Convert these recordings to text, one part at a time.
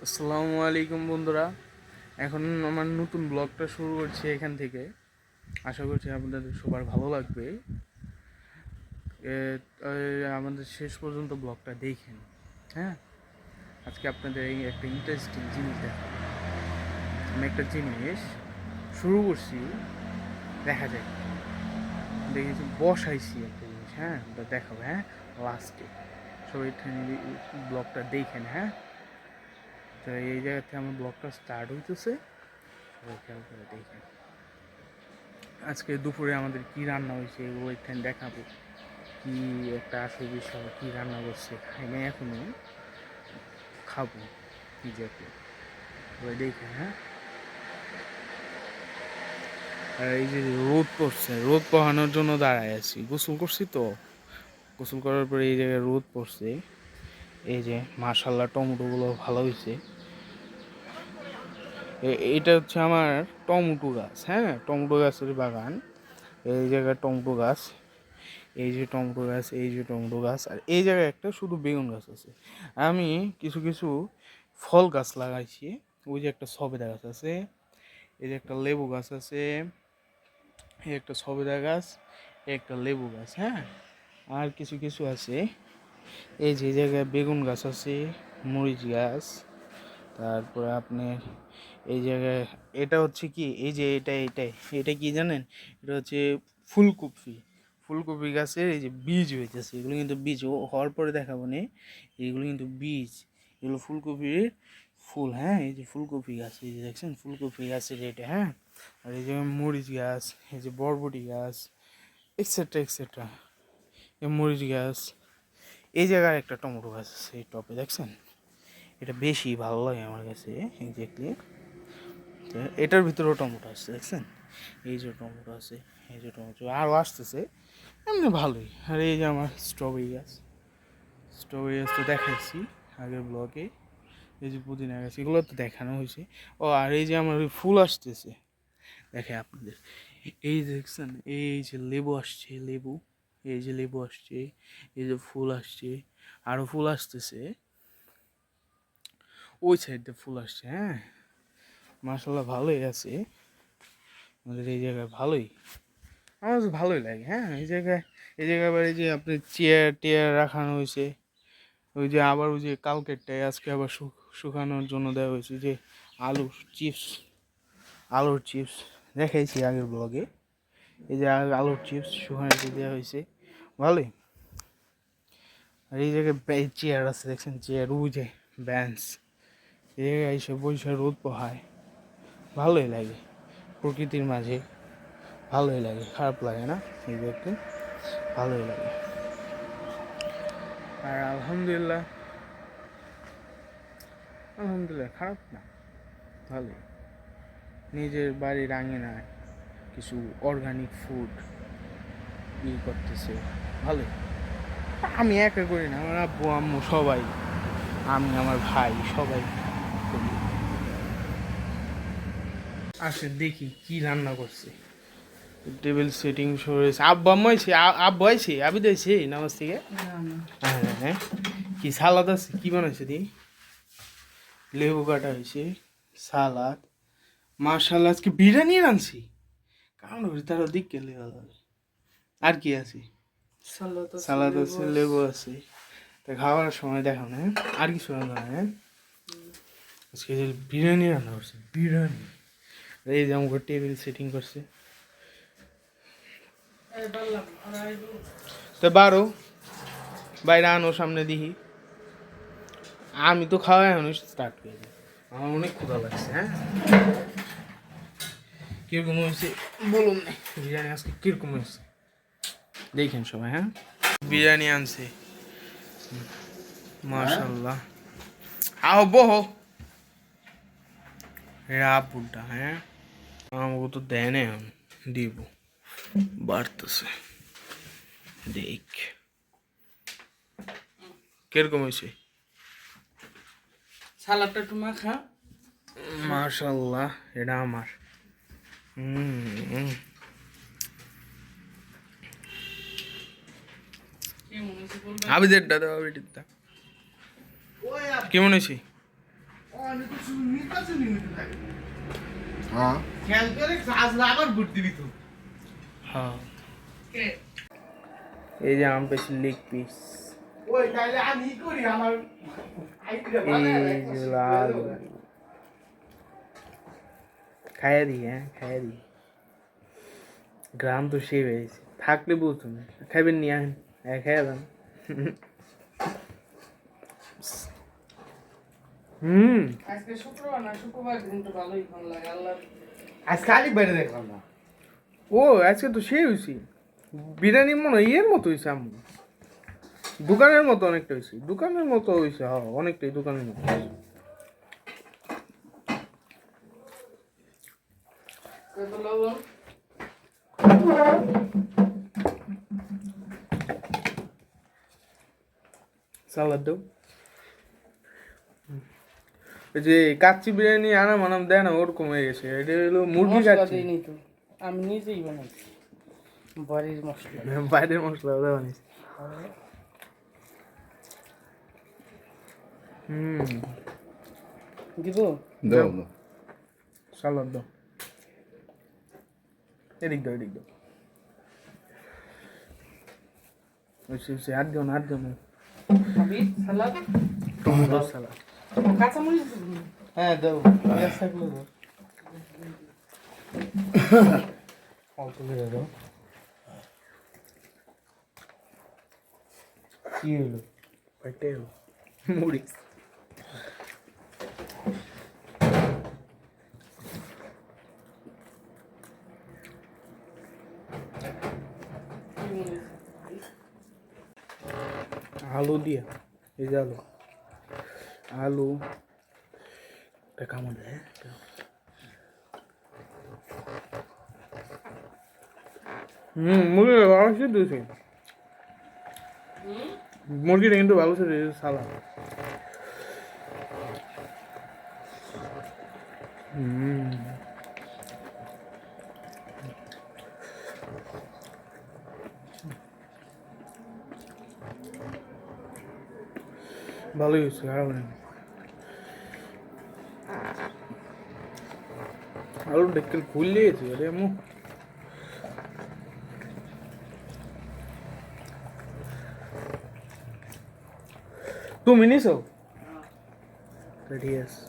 আসসালামু আলাইকুম বন্ধুরা। এখন আমার নতুন ব্লগটা শুরু করছি এখান থেকে। আশা করছি আপনাদের সবার ভালো লাগবে। আমাদের শেষ পর্যন্ত ব্লগটা দেখেন। হ্যাঁ, আজকে আপনাদের এই একটা ইন্টারেস্টিং জিনিস দেখাবো। আমি একটা জিনিস শুরু করছি, দেখা যায় দেখেছি বসাইছি একটা জিনিস। হ্যাঁ, ওটা দেখাবো। হ্যাঁ, লাস্টে সবাই ব্লগটা দেখেন। হ্যাঁ, তো এই জায়গা থেকে আমার ব্লগটা স্টার্ট হইতেছে, সবাই খেয়াল করে দেখেন। আজকে দুপুরে আমাদের কি রান্না হয়েছে এগুলো এখানে দেখাবো। কি একটা আসল বিষয়, কি রান্না করছে খাই না এখনো, খাবো কি জাতীয়, সবাই দেখেন। হ্যাঁ, আর এই যে রোদ পড়ছে, রোদ পোহানোর জন্য দাঁড়ায় আছি। গোসল করছি তো, গোসল করার পরে এই জায়গায় রোদ পড়ছে। এই যে মাশাল্লাহ টমেটোগুলো ভালো হয়েছে। এটা হচ্ছে আমার টমেটো গাছ। হ্যাঁ, টমেটো গাছের বাগান। এই জায়গায় টমেটো গাছ, এই যে টমেটো গাছ, এই যে টমেটো গাছ, আর এই জায়গায় একটা শুধু বেগুন গাছ আছে। আমি কিছু কিছু ফল গাছ লাগাইছি। ওই যে একটা সবেদা গাছ আছে, এই যে একটা লেবু গাছ আছে, এই একটা সবেদা গাছ, এই একটা লেবু গাছ। হ্যাঁ, আর কিছু কিছু আছে। এই যে জায়গায় বেগুন গাছ আছে, মরিচ গাছ, তারপরে আপনার এই জায়গায় এটা হচ্ছে কি, এই যে এটা কি জানেন, এটা হচ্ছে ফুলকপি। ফুলকপি গাছের এই যে বীজ হইতেছে, এগুলো কিন্তু বীজ হওয়ার পরে দেখাবো না, এগুলো কিন্তু বীজ, এগুলো ফুলকপির ফুল। হ্যাঁ, এই যে ফুলকপি গাছ, এই যে দেখছেন ফুলকপি গাছের এটা। হ্যাঁ, আর এই যে মরিচ গাছ, এই যে বরবটি গাছ, এক্সেট্রা এক্সেট্রা, এই মরিচ গাছ। এই জায়গায় একটা টমেটো গাছ আছে এই টপে, দেখছেন? এটা বেশি ভালো লাগে আমার কাছে এক্স্যাক্টলি। এটার ভিতরেও টমেটো আছে, দেখছেন? এই যে টমেটো আছে, এই যে টমেটো আরও আসতেছে, এমনি ভালোই। আর এই যে আমার স্ট্রবেরি গাছ, স্ট্রবেরি গাছ তো দেখাইছি আগের ব্লগে। এই যে পুদিনা গাছ, এগুলো তো দেখানো হয়েছে। ও, আর এই যে আমার ওই ফুল আসতেছে, দেখে আপনাদের। এই দেখছেন, এই যে লেবু আসছে, লেবু, এই যে লেবু আসছে, এই যে ফুল আসছে, আরও ফুল আসতেছে, ওই সাইডে ফুল আসছে। হ্যাঁ, মাশাল্লাহ ভালোই আছে আমাদের এই জায়গায়, ভালোই, আমার তো ভালোই লাগে। হ্যাঁ, এই জায়গায় আবার এই যে আপনার চেয়ার টেয়ার রাখানো হয়েছে। ওই যে আবার ওই যে কালকেরটায় আজকে আবার শুকানোর জন্য দেওয়া হয়েছে যে আলুর চিপস, আলুর চিপস দেখাইছি আগের ব্লগে। এই যে আলুর চিপস শুকানোতে দেওয়া হয়েছে, ভালোই। আর এই জায়গায় চেয়ার আছে, দেখছেন চেয়ার, ওই যে বেঞ্চ, এই জায়গায় এসে বসে রোদ পোহায়, ভালোই লাগে প্রকৃতির মাঝে, ভালোই লাগে, খারাপ লাগে না, এই দেখতে ভালোই লাগে। আর আলহামদুলিল্লাহ, আলহামদুলিল্লাহ খারাপ না, ভালোই। নিজের বাড়ির আঙিনায় কিছু অর্গানিক ফুড করতেছে, ভালোই। আমি একা করি না, আমার আব্বু আম্মু সবাই, আমি আমার ভাই সবাই করি। আসে দেখি কি রান্না করছে। টেবিল সেটিং সরেছে, আব্বু আম্মু আইছে, আব্বু আইছে, আবি দিয়েছে নামাজ থেকে। হ্যাঁ হ্যাঁ, কি সালাদ আছে, কি বানাইছে দি? লেবু কাটা হয়েছে, সালাদ, মাশাআল্লাহ। আজকে বিরিয়ানি রাঁধছি, কারণ তারা দিক গেলে আর কি আছে? সালাদ আছে, লেবু আছে। তা খাওয়ার সময় দেখাও না। আর কিছু রান্না হয়? হ্যাঁ, আজকে যে বিরিয়ানি রান্না করছে, বিরিয়ানি। এই যে আমাকে টেবিল সেটিং করছে, তো বারো বাইরে আনো সামনে দিহি। আমি তো খাওয়া এখন স্টার্ট করে দিই, আমার অনেক ক্ষুধা লাগছে। হ্যাঁ, কিরকম হয়েছে বলুন না, বিরিয়ানি আজকে কিরকম হয়েছে দেখেন সবাই। হ্যাঁ, বিরিয়ানি আনছে, মাশাল্লাহ। আহ বহ রাপুরটা। হ্যাঁ, আমাকে তো দেয় না, এখন দিব, বাড়তেছে, দেখ কিরকম হয়েছে। সালাদটা একটু মাখা। মাশাল্লাহ, এটা আমার। আবিদেরটা দেওয়া, আবিদেরটা কেমন হয়েছে? হ্যাঁ হ্যাঁ এই যে আম পেয়েছি লেগ পিস এই যে লাল খাইয়া দিই হ্যাঁ খাইয়া দিই গ্রাম তো সে হয়েছে থাকলে বলতো না খাইবেন নিয়ে আহেন খাইয়া দেন আজকে শুক্রবার না শুক্রবার কিন্তু ভালোই ভালো লাগে আল্লাহ আজকে আলিক বাইরে দেখলাম না ও আজকে তো সে হয়েছি বিরিয়ানি মনে হয় ইয়ের মতো হয়েছে আম্মু দোকানের মতো অনেকটা হয়েছে দোকানের মতো হয়েছে হ্যাঁ অনেকটাই দোকানের মতো কত লবণ সালাদ দাও ওই যে কাচ্চি বিরিয়ানি আনাম আনাম দেয় না ওরকম হয়ে গেছে এটা হলো মুরগি মশলা কাচ্চি দিইনি তো আমি নিজেই বানাইছি বাড়ির মশলা বাইরের মশলা ওটা বানিয়েছি দিব দাও সালাদ দাও এদিক দাও এদিক দাও হাত দিও না হাত দিও না খাবি সালাদ টমেটো সালাদ কাঁচামরিচ দিব হ্যাঁ দাও পেঁয়াজ থাকলে দাও অল্প করে দাও কি হলো পেটে হলো মুড়ি আলু দিয়া এই যে আলু আলু এটা কেমন দেয় মুরগি ভালো সে দিয়েছে মুরগিটা কিন্তু ভালো সে দিয়েছে সালাদ ভালোই হয়েছে খারাপ নেই আলু দেখতে ফুল দিয়েছে আরে আম্মু তুমি নিছো ঠিক আছে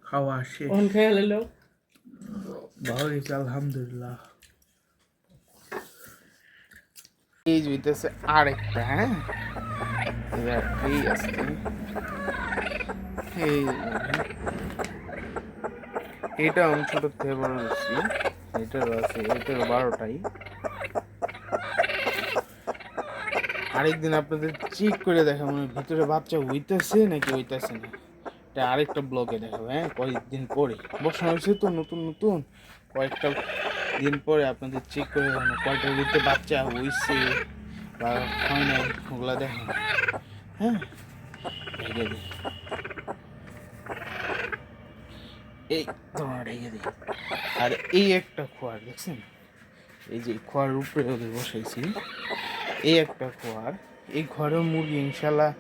খাওয়া শেষ কোন খেয়ে লো ভালো হয়েছে আলহামদুলিল্লাহ এই হইতেছে আরেকটা হ্যাঁ এই আছে এই এটা আমি ছোট থেকে বড় করছি এটারও আছে এটারও 12টাই আরেকদিন আপনাদের চেক করে দেখাবো ভিতরে বাচ্চা হইতেছে নাকি হইতেছে না এটা আরেকটা ব্লগে দেখাবো হ্যাঁ কয়েকদিন পরে বসানো হয়েছে তো নতুন নতুন কয়েকটা দিন পরে আপনাদের চেক করে দেখানো কয়টার ভিতরে বাচ্চা হইছে বা হয় না ওগুলা দেখেন হ্যাঁ এই তোমার রেখে দিই আর এই একটা খোয়ার দেখছেন এই যে খোয়ার উপরে ওদের বসাইছি এই একটা খোয়ার এই ঘরেও মুরগি ইনশাল্লাহ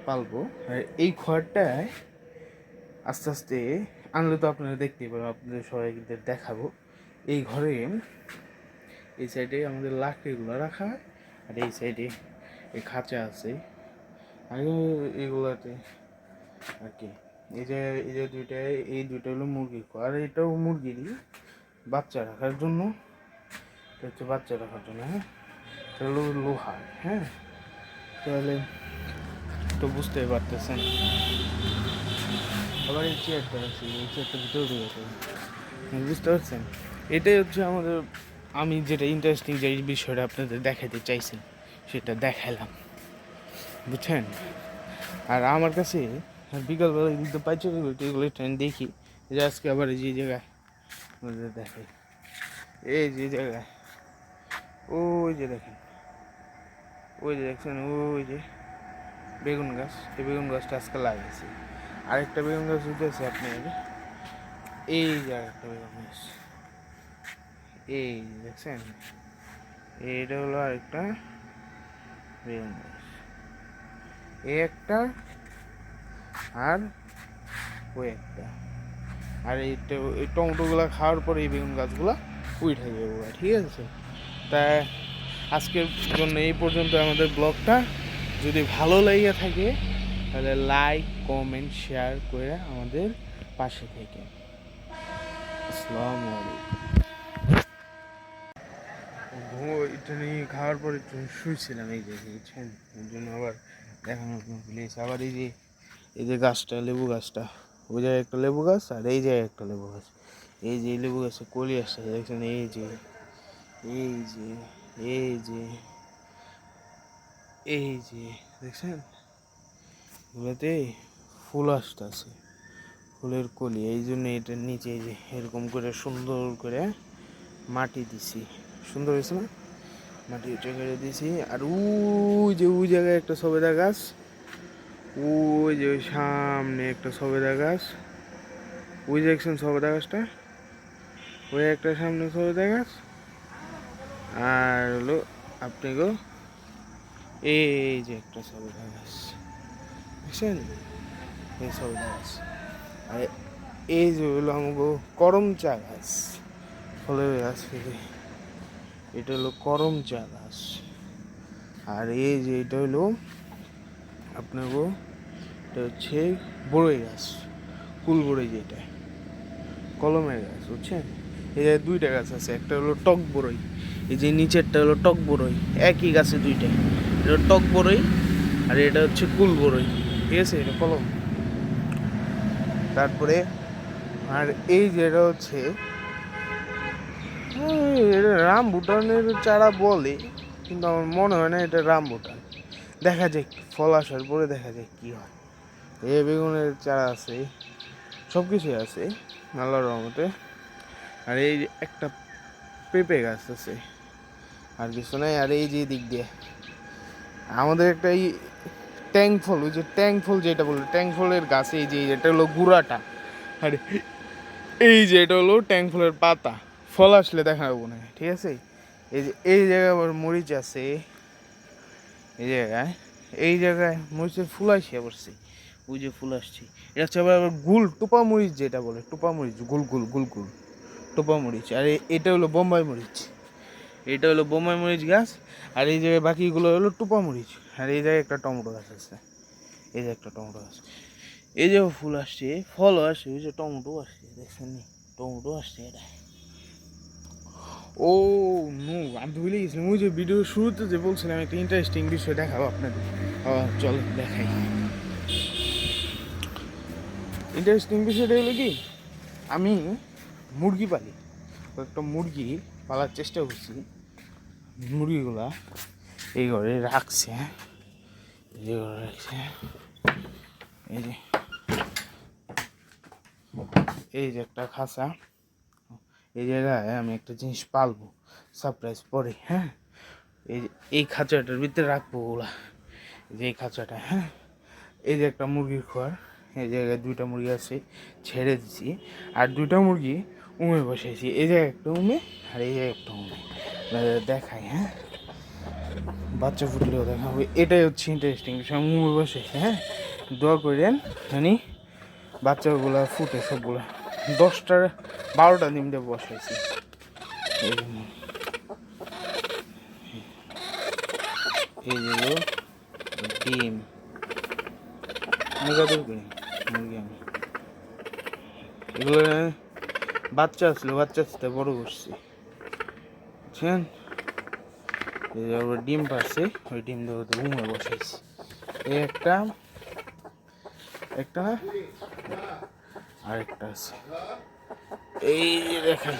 পালবো আর এই খোয়ারটায় আস্তে আস্তে আনলে তো আপনারা দেখতেই পাবেন আপনাদের সবাইকে দেখাবো এই ঘরে এই সাইডে আমাদের লাকড়িগুলো রাখা হয় আর এই সাইডে এই খাঁচা আছে আর এগুলাতে আর কি এই যে দুইটা হলো মুরগির আর এটাও মুরগিরই বাচ্চা রাখার জন্য এটা হচ্ছে বাচ্চা রাখার জন্য হ্যাঁ এটা হলো লোহার হ্যাঁ তাহলে তো বুঝতেই পারতেছেন আবার এই চেয়ারটা আছে এই চেয়ারটার ভিতরে ঢুকে বুঝতে পারছেন এটাই হচ্ছে আমাদের আমি যেটা ইন্টারেস্টিং যে বিষয়টা আপনাদের দেখাতে চাইছি সেটা দেখালাম বুঝছেন আর আমার কাছে বিকালবেলা কিন্তু পাইছে এগুলো ট্রেন দেখি যে আজকে আবার যে জায়গায় দেখে এই যে জায়গায় ওই যে দেখেন ওই যে দেখছেন ওই যে বেগুন গাছ এই বেগুন গাছটা আজকে লাগিয়েছি আরেকটা বেগুন গাছ উঠেছে আপনার এই যে আরেকটা বেগুন গাছ, এই যে দেখছেন, এইটা হলো আরেকটা বেগুন গাছ, এই একটা আর ওই একটা। আর এই টমেটোগুলো খাওয়ার পরে এই বেগুন গাছগুলো উঠে যাবে, ঠিক আছে? তাই আজকের জন্য এই পর্যন্ত আমাদের ব্লগটা। যদি ভালো লেগে থাকে তাহলে লাইক কমেন্ট শেয়ার করে আমাদের পাশে থেকে। আসসালামু আলাইকুম। এটা নিয়ে খাওয়ার পর একটু শুয়েছিলাম, এই যে বুঝছেন, ওই জন্য আবার দেখানোর প্লেস। আবার এই যে গাছটা, লেবু গাছটা, ওই জায়গায় একটা লেবু গাছ আর এই জায়গায় একটা লেবু গাছ। এই যে লেবু গাছে কলি আসছে দেখছেন, এই যে এই যে এই যে এই যে দেখছেন, এগুলোতে ফুল আসতেছে, ফুলের কলি। এই জন্য এটার নিচে এই যে এরকম করে সুন্দর করে মাটি দিছি, সুন্দর হয়েছে না? মাটি উঁচু করে দিছি। আর ওই জায়গায় একটা সবেদা গাছ, ওই যে ওই সামনে একটা সবেদা গাছ, ওই দেখছেন সবেদা গাছটা, ওই একটা সামনে সবেদা গাছ। আর হলো আপনি গো এই যে একটা সবেদা গাছ দেখছেন, এই সবেদা গাছ। আর এই যে হলো আমাকে করম চা গাছ, ফলের গাছ থেকে, এটা হলো করম চা গাছ। আর এই যে এটা হলো আপনার এটা হচ্ছে বড়ই গাছ, কুল বড়ই, যেটা কলমের গাছ, বুঝছেন? এই যে দুইটা গাছ আছে, একটা হলো টক বড়ই, এই যে নিচেরটা হলো টক বড়ই, একই গাছে দুইটা, এটা টক বড়ই আর এটা হচ্ছে কুল বড়ই, ঠিক আছে? এটা কলম। তারপরে আর এই যেটা হচ্ছে এটা রামবুটানের চারা বলে, কিন্তু আমার মনে হয় না এটা রামবুটান। দেখা যাক ফল আসার পরে দেখা যাক কি হয়। এই বেগুনের চারা আছে, সব কিছুই আছে আল্লাহর রহমতে। আর এই যে একটা পেঁপে গাছ আছে, আর কিছু নাই। আর এই যে দিক দিয়ে আমাদের একটা এই ট্যাং ফল, ওই যে ট্যাং ফল যেটা বলে, ট্যাং ফলের গাছ, এই যে এটা হলো গুড়াটা। আর এই যে এটা হলো ট্যাং ফলের পাতা, ফল আসলে দেখাবো না, ঠিক আছে? এই যে এই জায়গায় আবার মরিচ আছে, এই জায়গায় মরিচের ফুল আসিয়া পড়ছে, ওই যে ফুল আসছে। এটা হচ্ছে আবার গুল টোপা মরিচ, যেটা বলে টোপা মরিচ, গুল গুল গুল গুল টোপা মরিচ। আর এটা হলো বোম্বাই মরিচ, এটা হলো বোম্বাই মরিচ গাছ। আর এই জায়গায় বাকিগুলো হলো টোপা মরিচ। আর এই জায়গায় একটা টমেটো গাছ আছে, এই যে একটা টমেটো গাছ, এই যে ফুল আসছে, ফলও আসছে, ওই যে টমেটো আসছে, দেখছেন নি? টমেটো আসছে এটা। ও নো, আমি তো ভুলে গেছিলাম, ওই যে ভিডিও শুরুতে যে বলছিলাম একটা ইন্টারেস্টিং বিষয় দেখাবো আপনাদের। চল দেখাই। ইন্টারেস্টিং বিষয়টা হলো কি, আমি মুরগি পালি, একটা মুরগি পালার চেষ্টা করছি। মুরগিগুলা এই ঘরে রাখছে, এই ঘরে রাখছে, এই যে এই যে একটা খাঁচা, এই জায়গায় আমি একটা জিনিস পালবো সারপ্রাইজ পরে, হ্যাঁ? এই যে এই খাঁচাটার ভিতরে রাখবো ওগুলা, এই যে এই খাঁচাটা, হ্যাঁ? এই যে একটা মুরগির ঘর, এই জায়গায় দুইটা মুরগি আছে, ছেড়ে দিছি। আর দুইটা মুরগি উমে বসেছি, এই জায়গায় একটা উমে আর এই জায়গায় একটা উমে, দেখাই, হ্যাঁ? বাচ্চা ফুটলেও দেখা হবে, এটাই হচ্ছে ইন্টারেস্টিং বিষয়। উমে বসে, হ্যাঁ? দোয়া করেন জানি বাচ্চাগুলো ফুটে সবগুলো। 10টা 12টা ডিম দিয়ে বসাইছি, এই জন্য। এই যেগুলো ডিম মেগাদুর করি মুরগি, আমি এগুলো বাচ্চা আসলো, বাচ্চা আসতে বড় করছি, বুঝছেন? এই যে আবার ডিম পারছে, ওই ডিম দিয়ে উমে বসাইছি। এই একটা একটা না আরেকটা আছে, এই যে দেখাই,